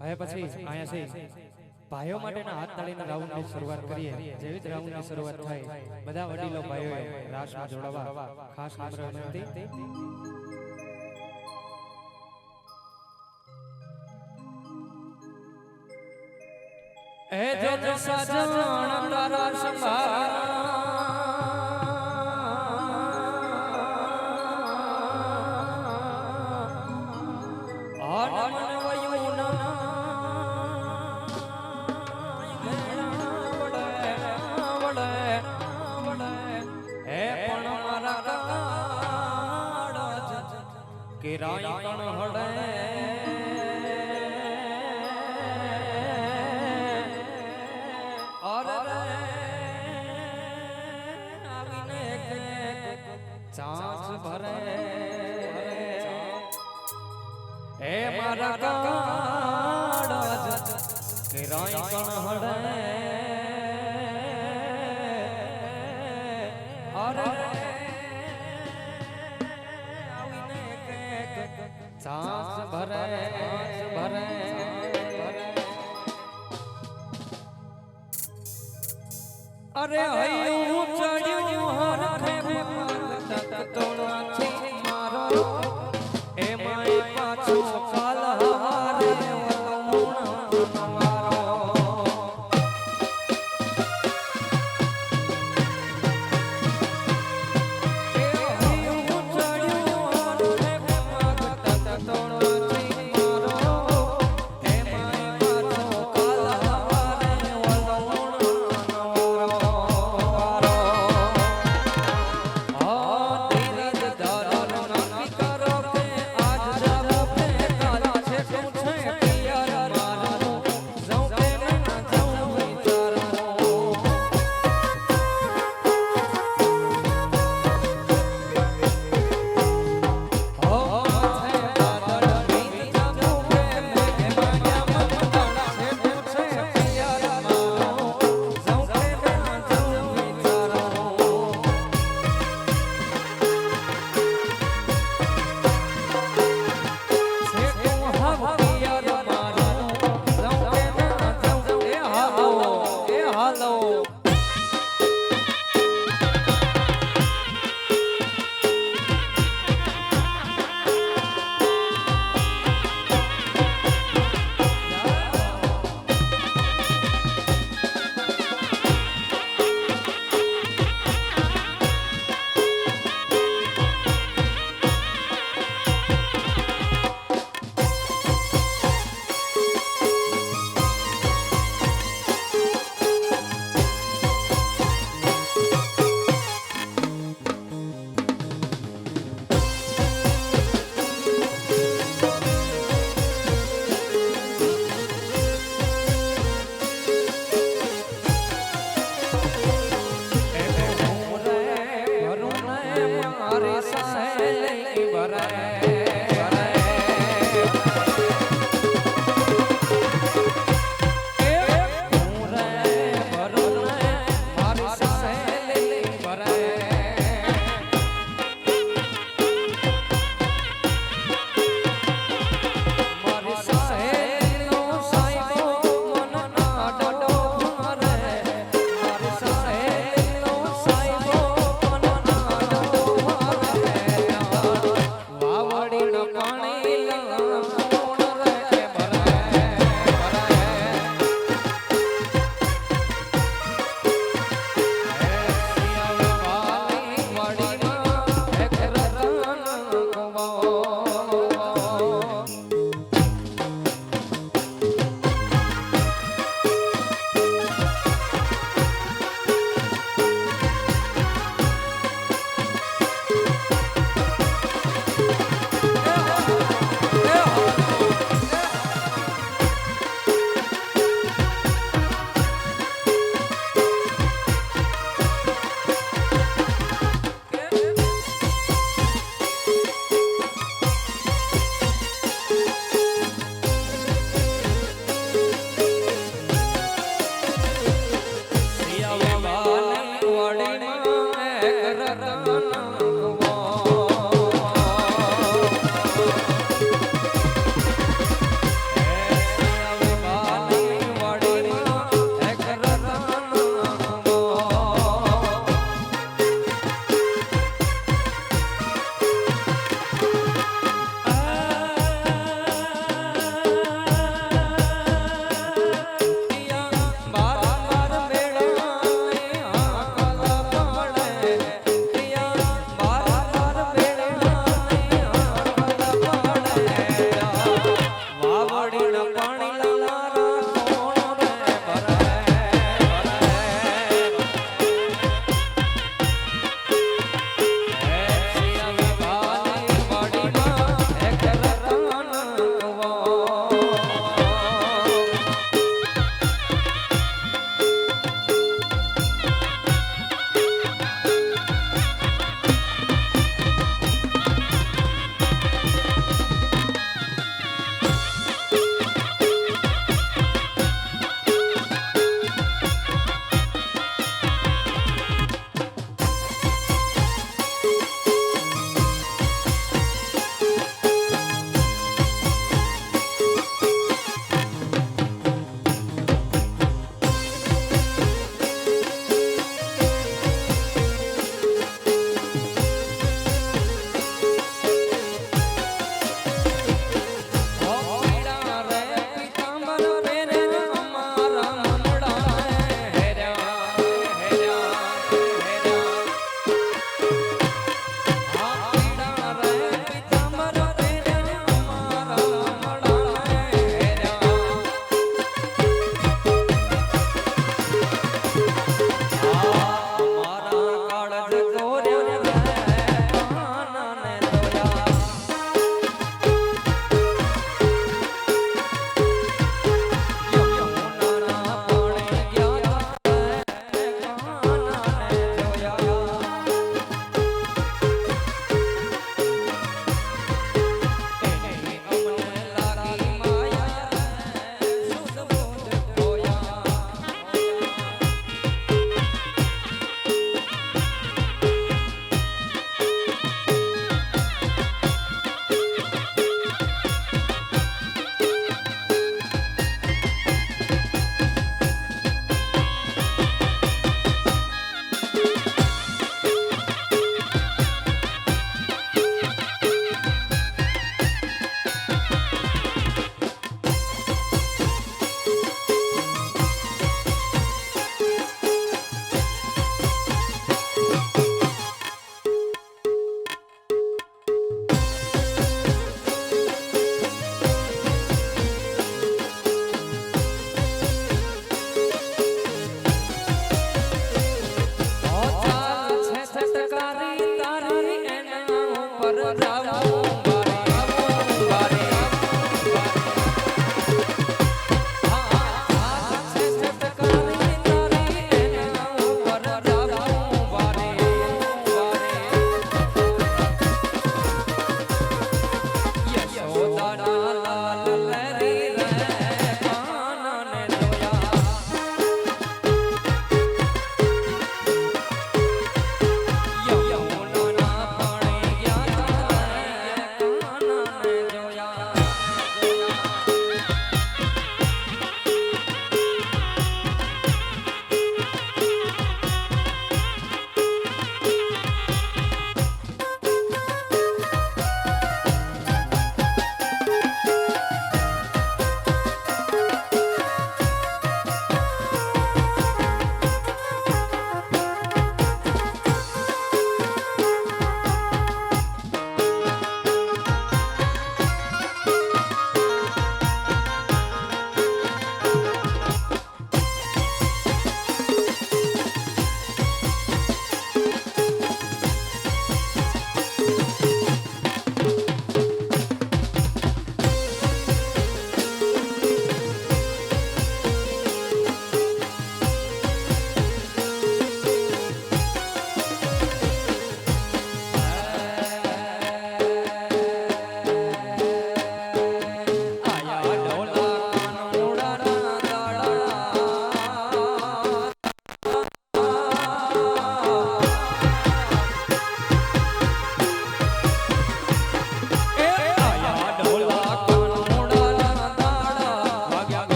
હવે પછી અહીંયા છે ભાઈઓ માટેના હાથ તાળીના રાઉન્ડની શરૂઆત કરીએ. જેવી જ રાઉન્ડની શરૂઆત થાય બધા વડીલો ભાઈઓએ રાસમાં જોડાવા ખાસ નમ્ર વિનંતી. એ જો સજણ તારા સંભાળ રાય કણ હડે અરે આવીને ચાંચ ભરે એ મારા કાડ કે રાય કણ હડે અરે सांस भरे भरे अरे हयू चढ़्यू हरखे तक तोड़ा छी मारो ए माई पाछो काल हारे ધીરજ ધર વાડીના પાણી લારા કોણ રે ભરાય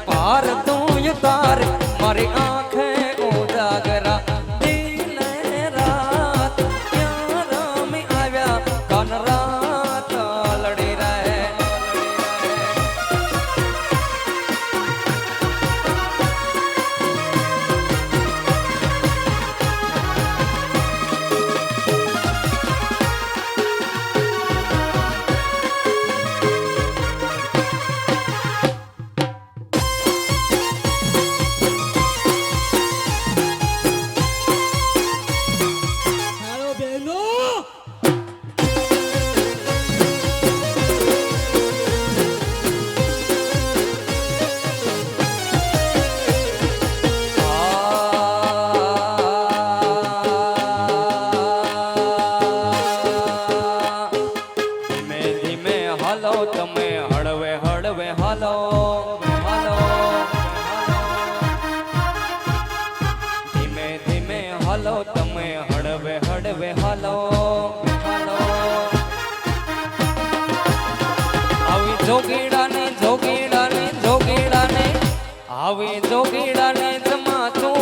पार तू उतार मारी आंखें उजागरा दिन रात यार में आव्या कान रात लड़ी रहे તમે હળવે હળવે હાલો હાલો ધીમે ધીમે હાલો તમે હળવે હળવે હાલો હાલો આવી જોગીડાને જોગીડાને જોગીડાને આવી જોગીડાને જમાતું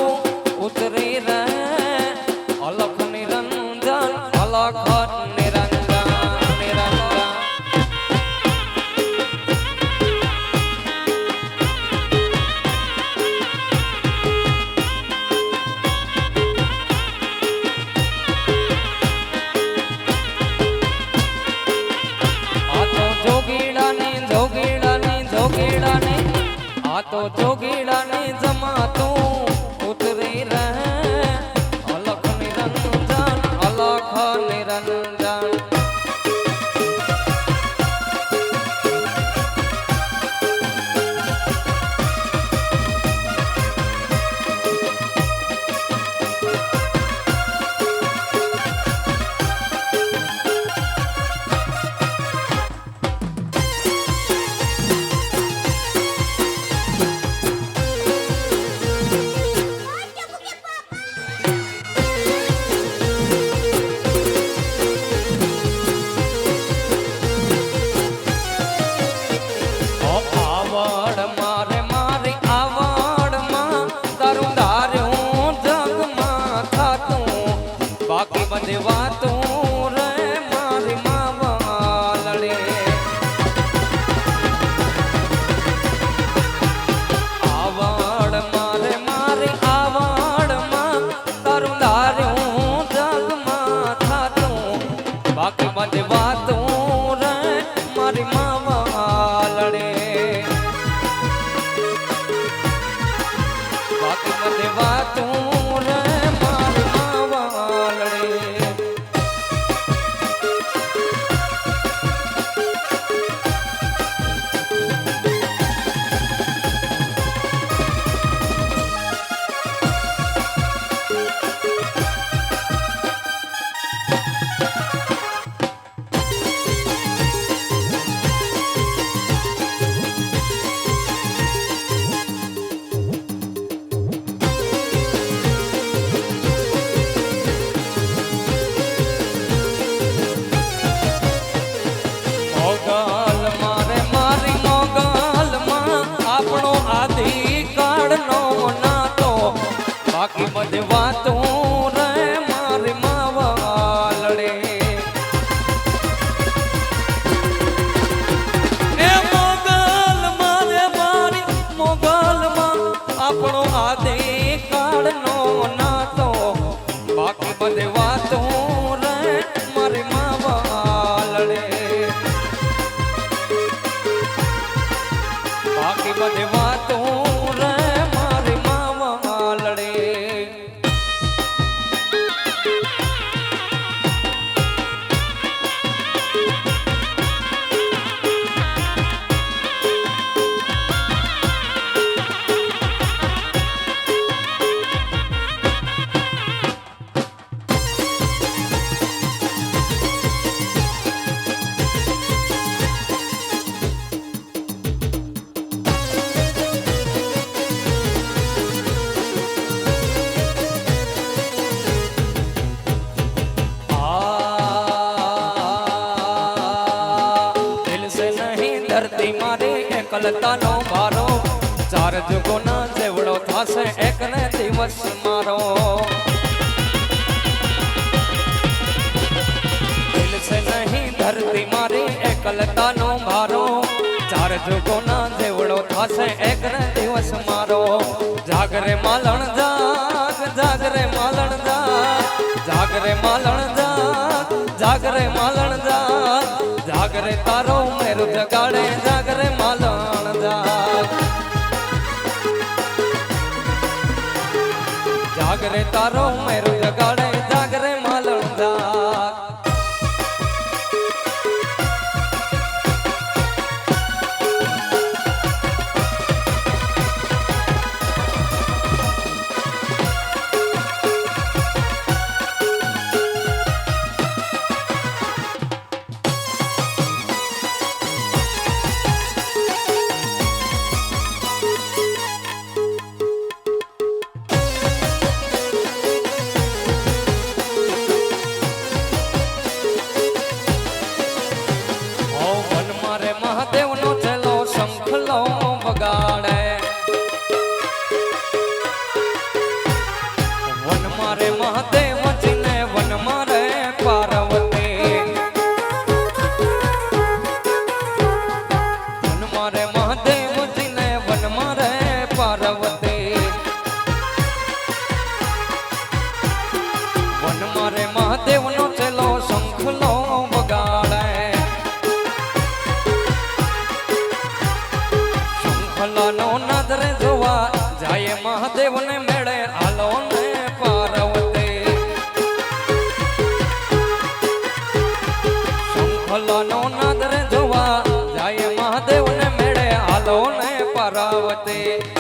ઉતરી રહે અલખ નિરંજન અલખ तो जोगीड़ा ने जमातू उतरी रहे अलख निरंजन अलख निरंजन એકલતાનો મારો ચાર જુગોના જેવડો થશે એક ને દિવસ મારો દિલ સે નહીં ધરતી મારી એકલતાનો ભારો ચાર જુગોના જેવડો થશે એક ને દિવસ મારો જાગરે માલણ જાગ જાગરે માલણ જાગ જાગરે માલણ જાગ જાગરે માલણ જાગ જાગરે તારો મેરુ જગાડે જાગરે માલણ જાગ જાગરે તારો મેરુ જગાડે જાગરે માલણ જાગ મહાદેવને મેળે આલો ને પાર્વતી શંખલાનો નાદ રે જોવા જાય મહાદેવને મેળે આલો ને પાર્વતી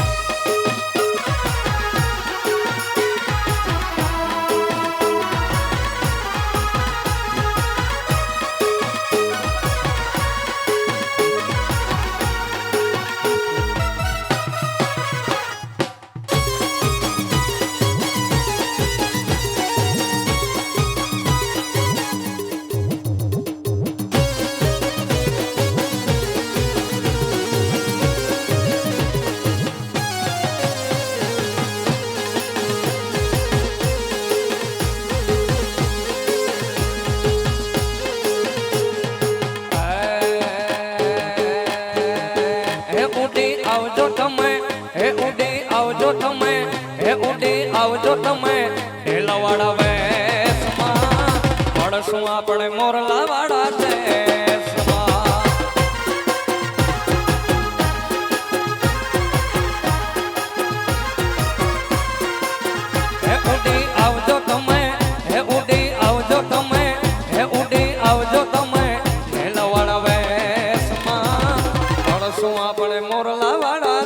આવજો તમે ઢેલાવાળા વેશમાં મળશું આપણે મોરલા વાળા દેશમાં હે ઉડી આવજો તમે હે ઉડી આવજો તમે હે ઉડી આવજો તમે ઢેલાવાળા વેશમાં મળશું આપણે મોરલા વાળા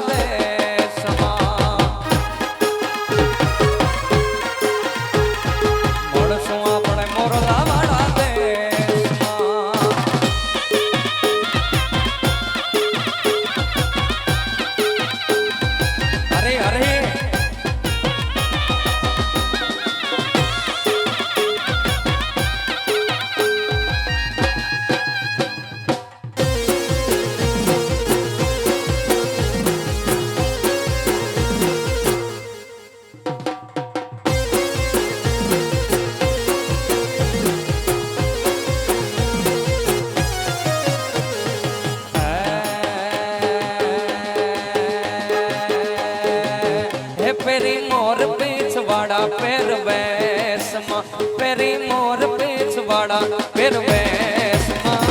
પેરી મોર પીછવાડા પહેરવેશમાં પેરી મોર પીછવાડા પહેરવેશમાં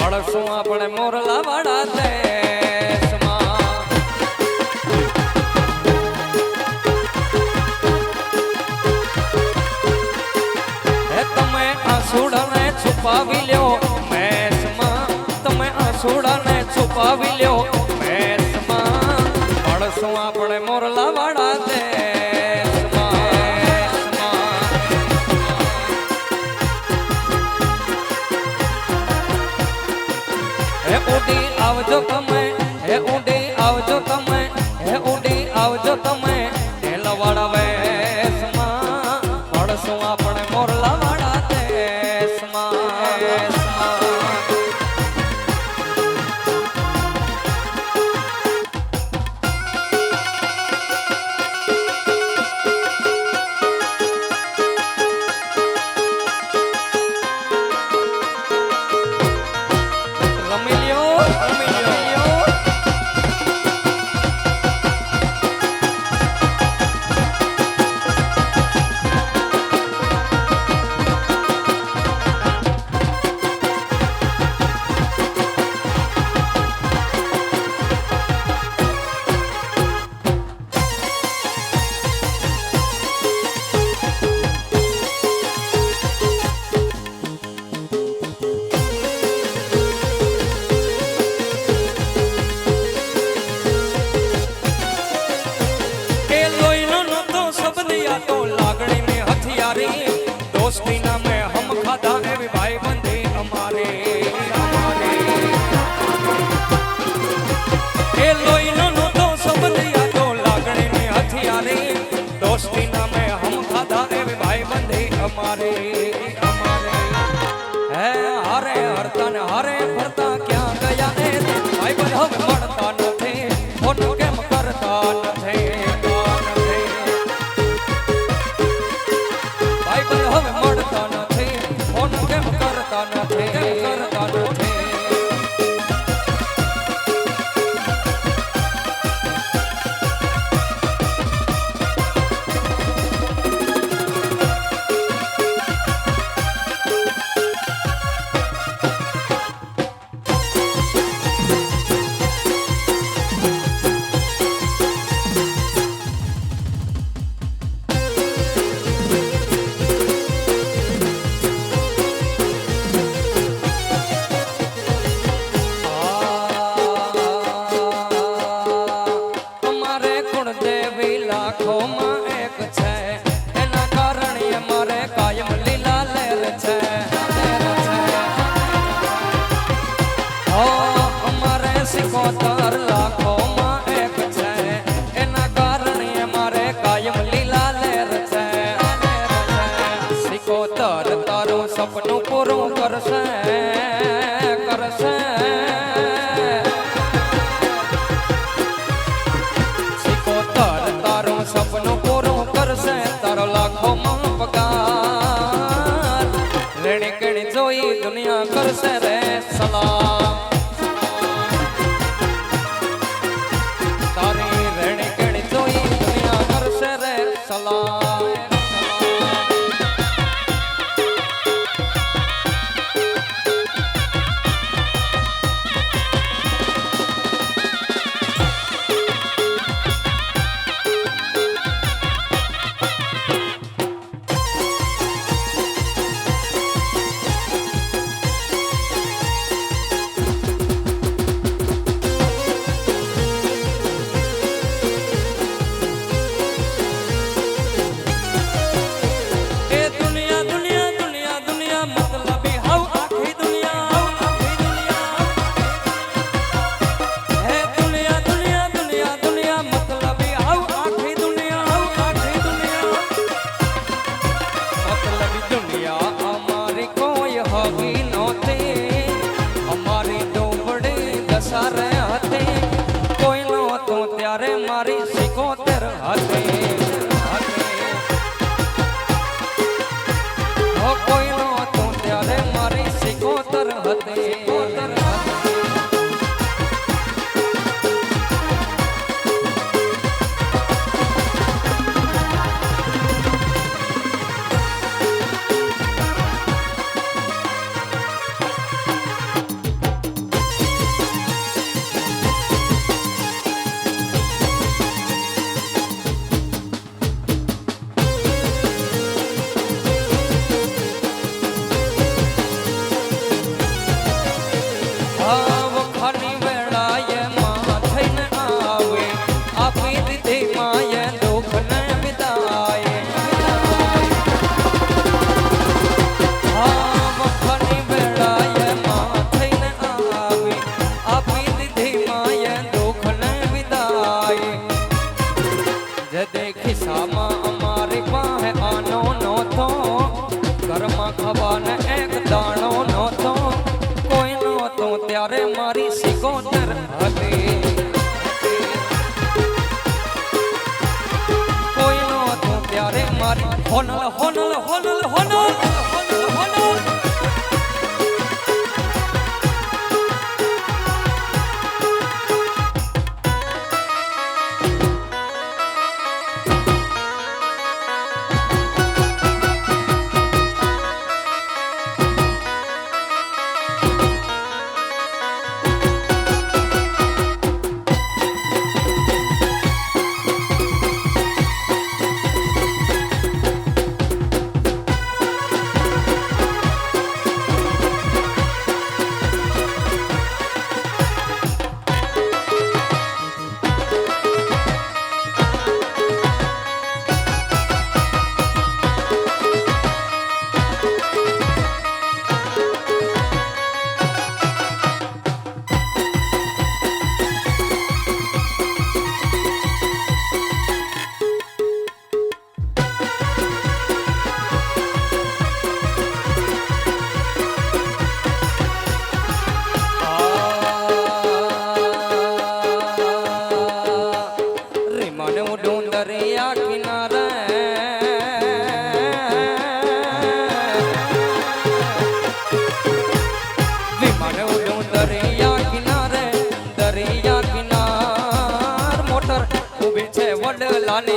મળશું આપણે મોરલા વાળા દેશમાં હે તમે આંસુડાને છુપાવી લ્યો મેસમાં તમે આંસુડાને છુપાવી લ્યો મેસમાં મળશું આપણે મોરલા વાળા આવજો તમે હે ઉડી આવજો તમે હે ઉડી આવજો તમે ઢેલાવાળા વેશમાં મળશું આપણે મોરલા વાળા દેશમાં दोस्ती नामे हम खाधा एवी भाई बंदी अमारे ए लोईनो नो तो संबंधिया तो लागणे ने हथियारे दोस्ती नामे हम खाधा एवी भाई बंदी अमारे है हारे हरता ने हारे फरता क्या गया ए भाई बंद हम मरता न थे फोन केम करता न थे भाई बंद हम मरता न थे फोन केम करता न थे करता न थे सिकोतर लाखों में एक छे एना कारण मारे कायम लीला लेर छे सिकोतर तारो सपनु पूरो करसे करसे सिकोतर तारो सपनु पूरो करसे तारो लाखों में पगार रेणी केणी जोई दुनिया करसे रे सलाम सलाम मारी सिकोतर हाथे हो कोई नो तू त्यारे मारी सिकोतर हाथे एक दाणो नो तो कोई नो तो त्यारे मारी सिकोतर हाथे कोई नो तो त्यारे मारी होनल होनल होनल होनल होनल होनल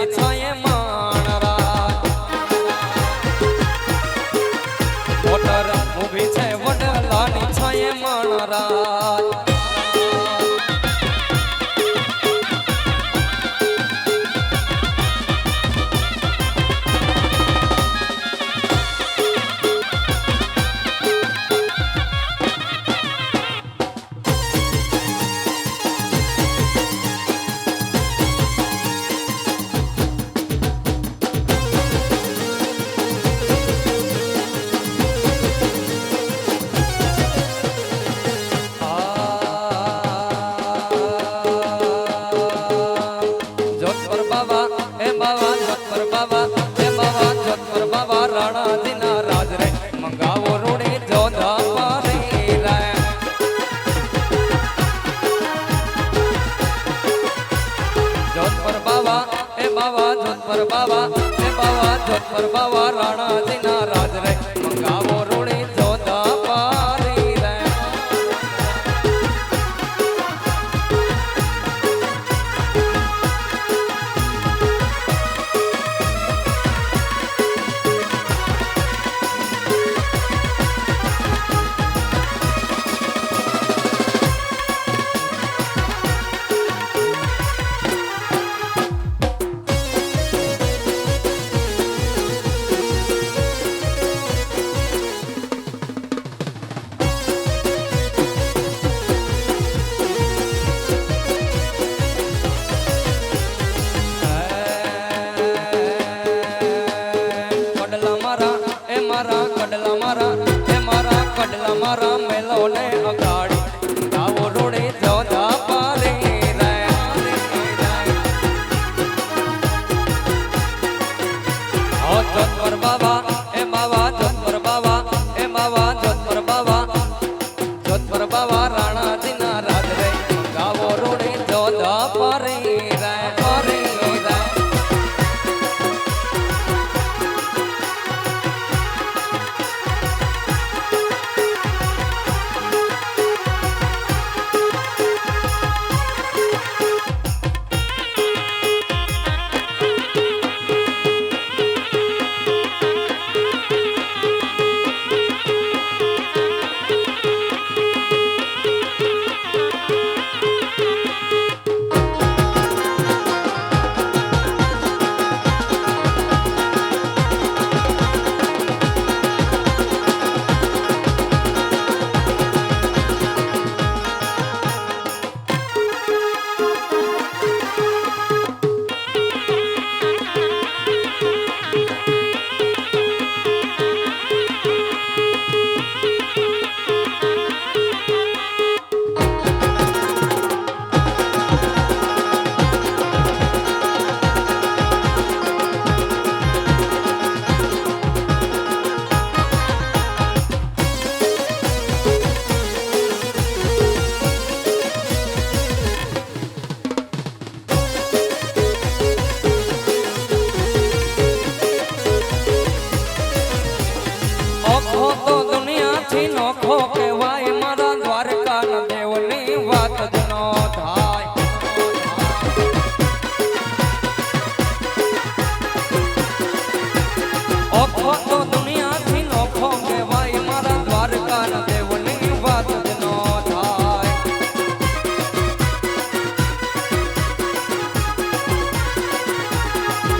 વડલાની છાયે માણરાજ મોટર ઊભી છે વડલાની છાયે માણરાજ જોધપુર બાવા રાણાજીના રાજ રે મંગાવો રૂડી જોધા પારી રે કડલા મારા મેલો ને અગાડી ગાવો રોડે જોધા પારી રે ઓ જોધપુર બાવા એ બાવા જોધપુર બાવા એ બાવા જોધપુર બાવા રાણાજીના રાજ રે ગાવો રોડે જોધા પારી રે પારી રે નોખો કહેવાય મારા દ્વારકા દેવની વાત જ નો થાય ઓખો તો દુનિયાથી નોખો કહેવાય મારા દ્વારકા દેવની વાત જ નો થાય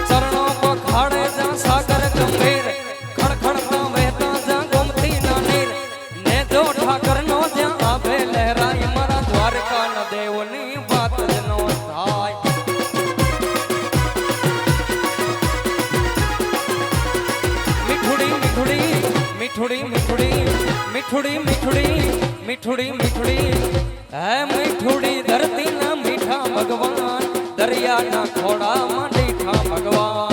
ચરણો પખાડે જા સાગર ગંભીર ખડખડતા વહેતા જા ગોમતી ના નીર ને જો ઠાકર નો જ્યાં આભે લહેરાય મારા દ્વારકા ના દેવની વાત જ નો થાય મીઠુડી મીઠુડી મીઠુડી મીઠુડી મીઠુડી મીઠુડી મીઠુડી હે મીઠુડી ધરતી ના મીઠા ભગવાન દરિયા ના ખોડામાં દીઠા ભગવાન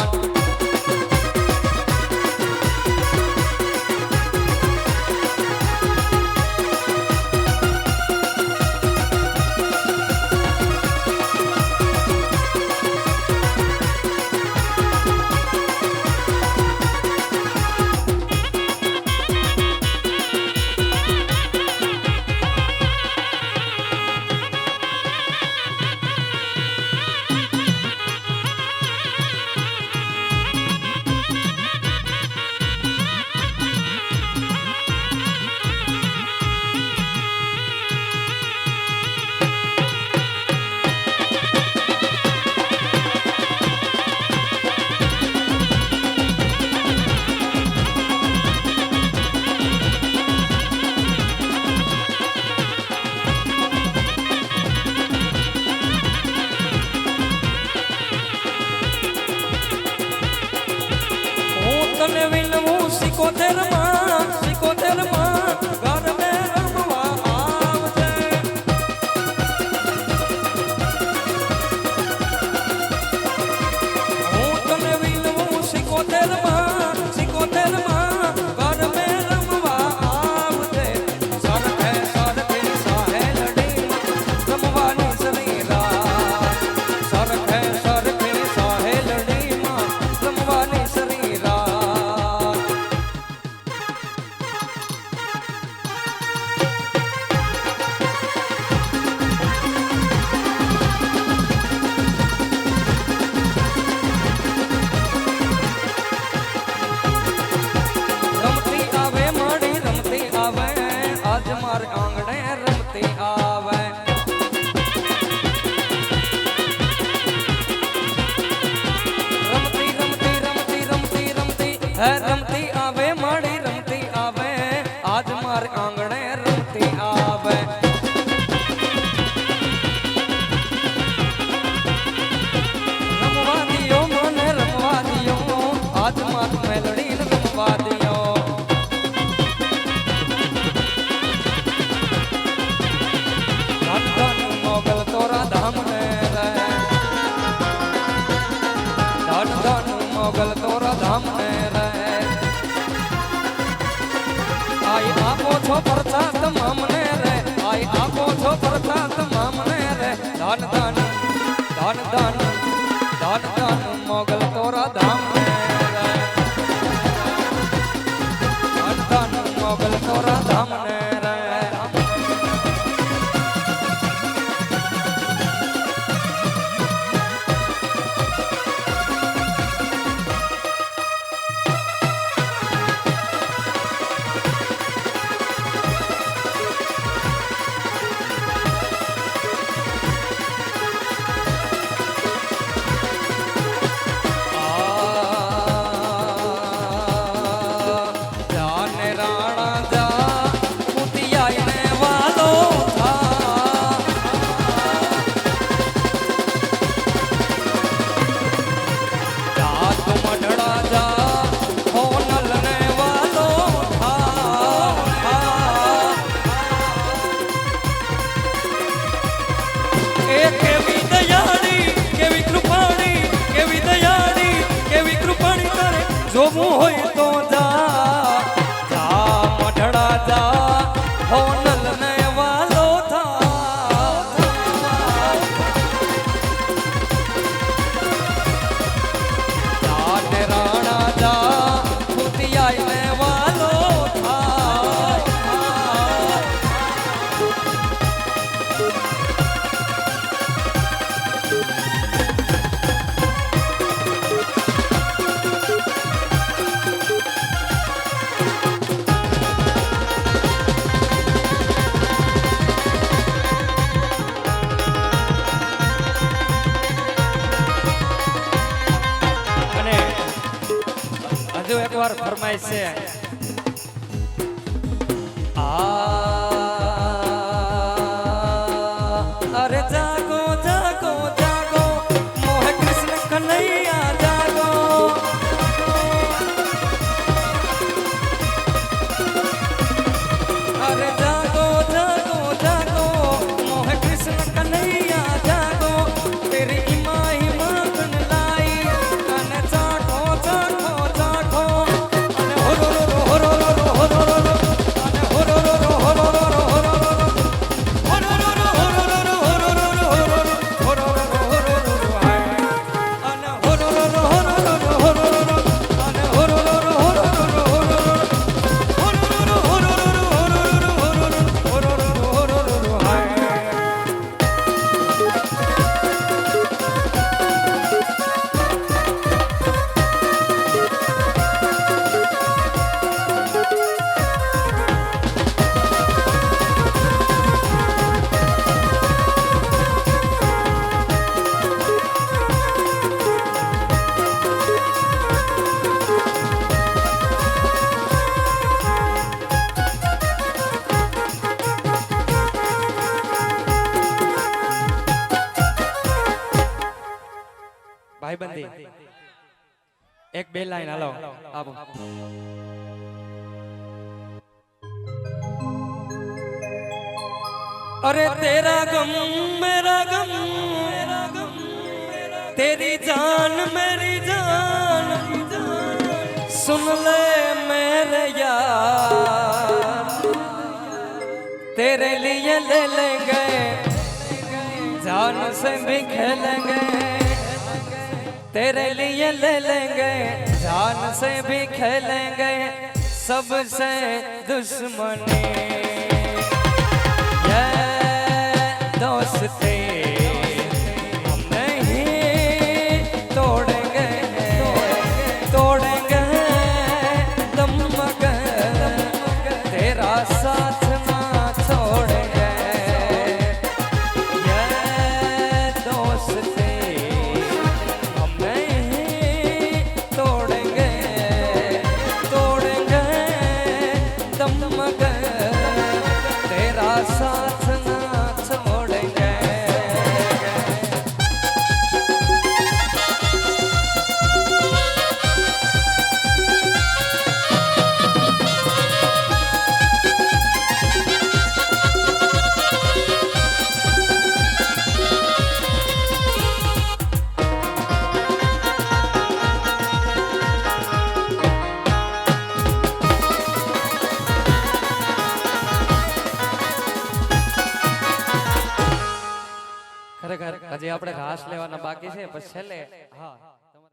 હે રમતી આવે માડી રમતી આવે આજ માર આંગણે રમતી આવે રમવા દિયો મને રમવા દિયો આજ માર મેલડી રમવા દિયો ધન ધન મોગલ તોરા ધામ ને રે ધન ધન મોગલ તોરા ધામ ને રે આઈ આપો છો પરચા તમામને રે આઈ આપો છો પરચા તમામને રે ધન ધન ધન ધન ધન ધન મોગલ તોરા ધામ ને રે ધન ધન મોગલ તોરા ધામ ને રે જોવું હોય તો જા જા મઢડા જા હોનલ ને વાલો થા જા ને રાણા જા ખુતિયાઈ ને વાલો થા હજુ એક વાર ફરમાઈશ છે અરે જાગો જાગો જાગો મોહે કૃષ્ણ કનૈયા જાગો અરે જાગો જાગો જાગો મોહે કૃષ્ણ કનૈયા જાગો તેરી ઈમાઈ માગન લાઈ અને ચાઠો ચાઠો ચાઠો અને હોરો હોરો હોરો હોરો હોરો અને હોરો હોરો હોરો હોરો હોરો ભાઈબંધી એક બે લાઈન હાલો આપો अरे तेरा गम मेरा गम तेरी जान मेरी जान सुन ले मेरे यार तेरे लिए ले लेंगे जान से भी खेलेंगे तेरे लिए ले लेंगे जान से भी खेलेंगे सबसे दुश्मनी ये दोस्ती हम नहीं तोड़ेंगे तोड़ेंगे दम मगर तेरा साथ ना छोड़ेंगे ये दोस्ती हम नहीं तोड़ेंगे ખરેખર હજી આપણે રાસ લેવાના બાકી છે પછી છેલ્લે હા